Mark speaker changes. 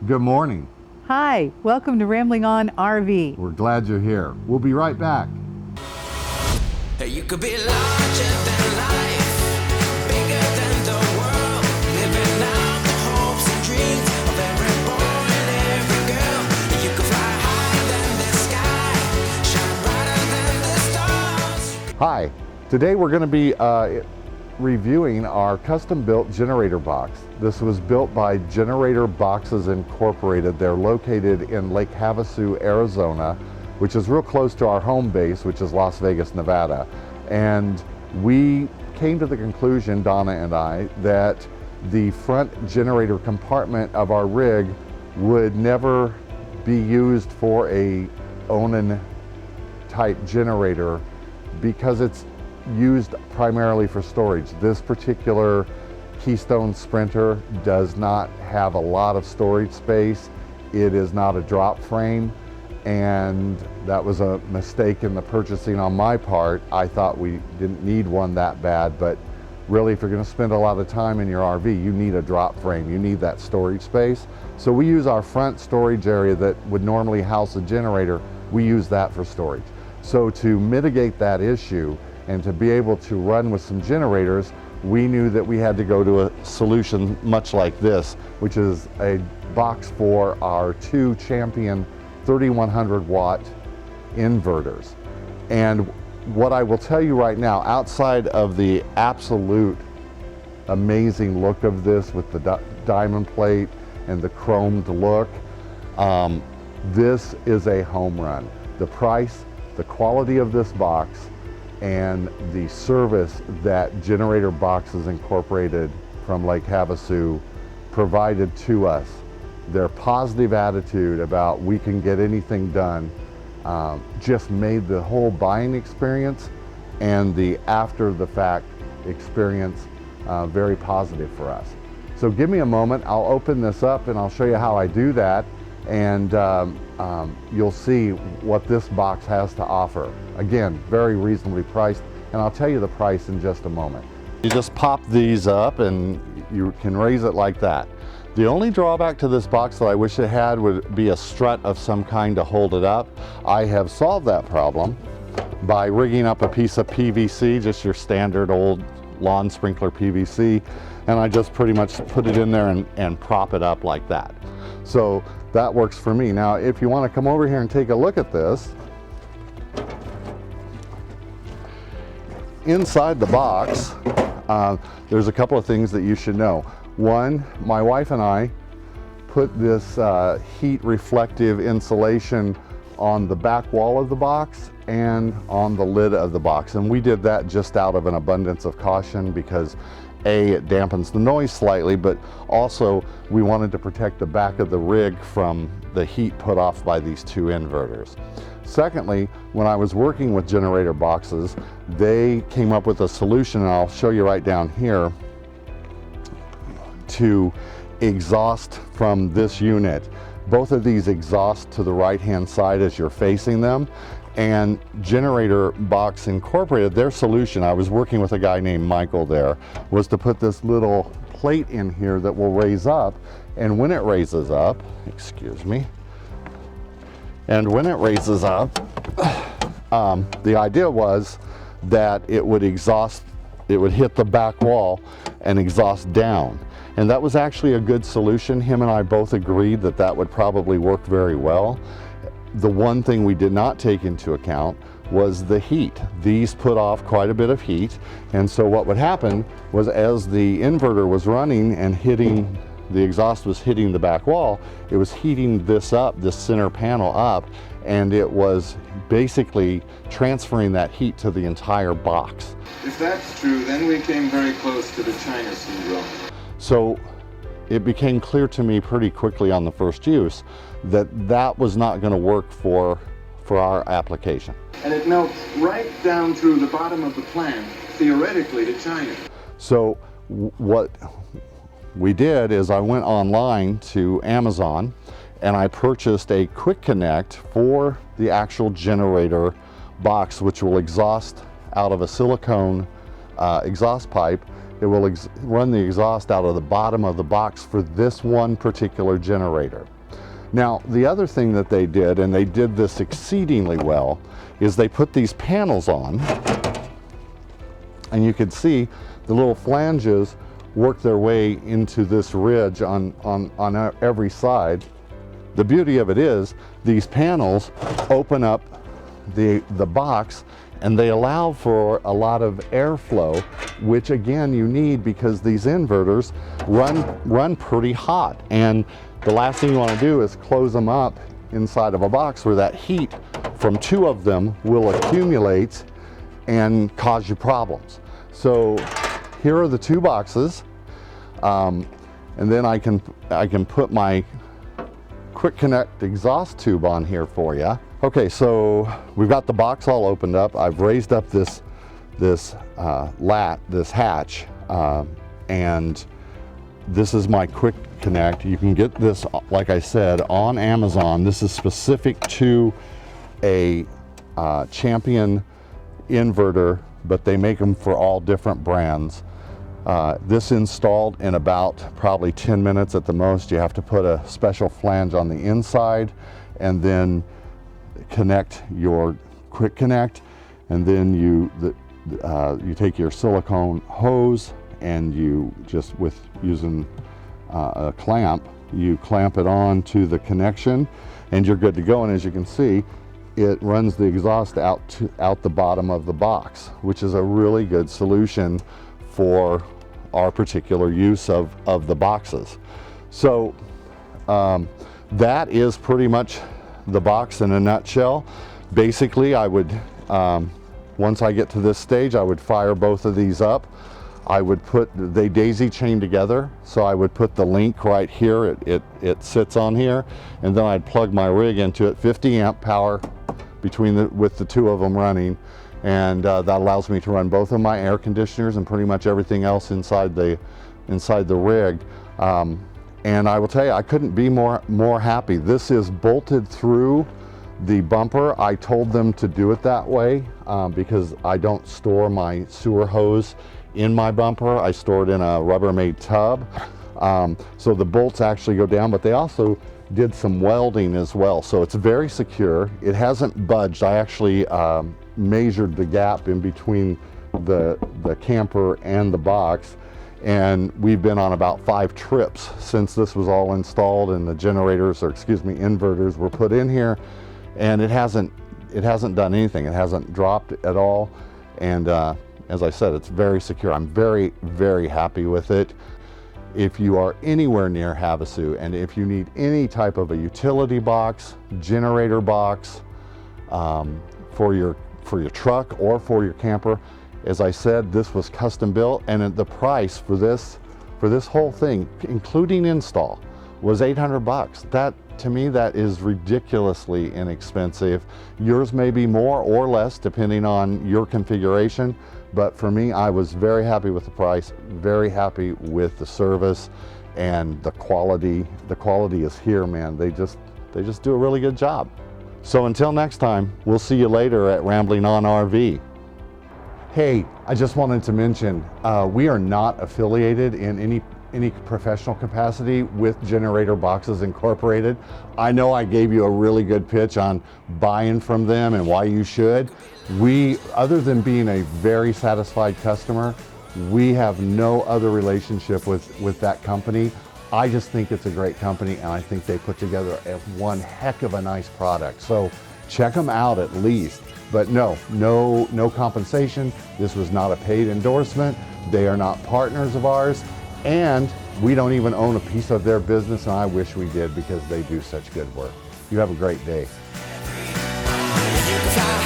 Speaker 1: Good morning.
Speaker 2: Hi, welcome to Rambling On RV.
Speaker 1: We're glad you're here. We'll be right back.
Speaker 3: You could be larger than life, bigger than the world, living out the hopes and dreams of every boy and every girl. You could fly higher than the sky, shine brighter than the stars.
Speaker 1: Hi, today we're going to be reviewing our custom-built generator box. This was built by Generator Boxes Incorporated. They're located in Lake Havasu, Arizona, which is real close to our home base, which is Las Vegas, Nevada. And we came to the conclusion, Donna and I, that the front generator compartment of our rig would never be used for a Onan type generator because it's used primarily for storage. This particular Keystone Sprinter does not have a lot of storage space. It is not a drop frame, and that was a mistake in the purchasing on my part. I thought we didn't need one that bad, but really if you're going to spend a lot of time in your RV, you need a drop frame. You need that storage space. So we use our front storage area that would normally house a generator. We use that for storage. So to mitigate that issue and to be able to run with some generators, we knew that we had to go to a solution much like this, which is a box for our two Champion 3100 watt inverters. And what I will tell you right now, outside of the absolute amazing look of this with the diamond plate and the chromed look, this is a home run. The price, the quality of this box, and the service that Generator Boxes Incorporated from Lake Havasu provided to us, their positive attitude about we can get anything done, just made the whole buying experience and the after the fact experience very positive for us. So give me a moment, I'll open this up and I'll show you how I do that, and you'll see what this box has to offer. Again, very reasonably priced, and I'll tell you the price in just a moment. You just pop these up and you can raise it like that. The only drawback to this box that I wish it had would be a strut of some kind to hold it up. I have solved that problem by rigging up a piece of PVC, just your standard old lawn sprinkler PVC, and I just pretty much put it in there and prop it up like that. So that works for me. Now, if you want to come over here and take a look at this, inside the box, there's a couple of things that you should know. One, my wife and I put this heat reflective insulation on the back wall of the box and on the lid of the box. And we did that just out of an abundance of caution because A, it dampens the noise slightly, but also we wanted to protect the back of the rig from the heat put off by these two inverters. Secondly, when I was working with Generator Boxes, they came up with a solution, and I'll show you right down here, to exhaust from this unit. Both of these exhaust to the right-hand side as you're facing them, and Generator Box Incorporated, their solution, I was working with a guy named Michael there, was to put this little plate in here that will raise up, and when it raises up, excuse me, and when it raises up, the idea was that it would exhaust, it would hit the back wall and exhaust down. And that was actually a good solution. Him and I both agreed that that would probably work very well. The one thing we did not take into account was the heat. These put off quite a bit of heat, and so what would happen was as the inverter was running and hitting, the exhaust was hitting the back wall, it was heating this up, this center panel up, and it was basically transferring that heat to the entire box.
Speaker 4: If that's true, then we came very close to the China syndrome.
Speaker 1: So it became clear to me pretty quickly on the first use that that was not going to work for our application.
Speaker 4: And it melts right down through the bottom of the plant, theoretically, to China.
Speaker 1: So what we did is I went online to Amazon and I purchased a quick connect for the actual generator box, which will exhaust out of a silicone exhaust pipe it will run the exhaust out of the bottom of the box for this one particular generator. Now, the other thing that they did, and they did this exceedingly well, is they put these panels on, and you can see the little flanges work their way into this ridge on every side. The beauty of it is these panels open up the box, and they allow for a lot of airflow, which again you need because these inverters run pretty hot, and the last thing you want to do is close them up inside of a box where that heat from two of them will accumulate and cause you problems. So here are the two boxes, and then I can put my quick connect exhaust tube on here for you. Okay, so we've got the box all opened up. I've raised up this hatch, and this is my quick connect. You can get this, like I said, on Amazon. This is specific to a Champion inverter, but they make them for all different brands. This installed in about probably 10 minutes at the most. You have to put a special flange on the inside and then connect your quick connect, and then you take your silicone hose and you just using a clamp, you clamp it on to the connection and you're good to go. And as you can see, it runs the exhaust out the bottom of the box, which is a really good solution for our particular use of the boxes. So that is pretty much the box in a nutshell. Basically, I would, once I get to this stage, I would fire both of these up. I would they daisy chain together, so I would put the link right here, it sits on here, and then I'd plug my rig into it, 50 amp power with the two of them running, and that allows me to run both of my air conditioners and pretty much everything else inside the rig. And I will tell you, I couldn't be more happy. This is bolted through the bumper. I told them to do it that way because I don't store my sewer hose in my bumper. I store it in a Rubbermaid tub. So the bolts actually go down, but they also did some welding as well. So it's very secure. It hasn't budged. I actually measured the gap in between the camper and the box, and we've been on about 5 trips since this was all installed and the inverters were put in here, and it hasn't done anything. It hasn't dropped at all, and as I said, it's very secure. I'm very, very happy with it. If you are anywhere near Havasu, and if you need any type of a utility box, generator box for your truck or for your camper, as I said, this was custom built, and the price for this whole thing, including install, was $800. That, to me, that is ridiculously inexpensive. Yours may be more or less depending on your configuration, but for me, I was very happy with the price, very happy with the service, and the quality. The quality is here, man. They just do a really good job. So until next time, we'll see you later at Rambling On RV. Hey, I just wanted to mention, we are not affiliated in any professional capacity with Generator Boxes Incorporated. I know I gave you a really good pitch on buying from them and why you should. Other than being a very satisfied customer, we have no other relationship with that company. I just think it's a great company, and I think they put together one heck of a nice product. So check them out at least. But no compensation. This was not a paid endorsement. They are not partners of ours, and we don't even own a piece of their business, and I wish we did because they do such good work. You have a great day.
Speaker 3: You can fly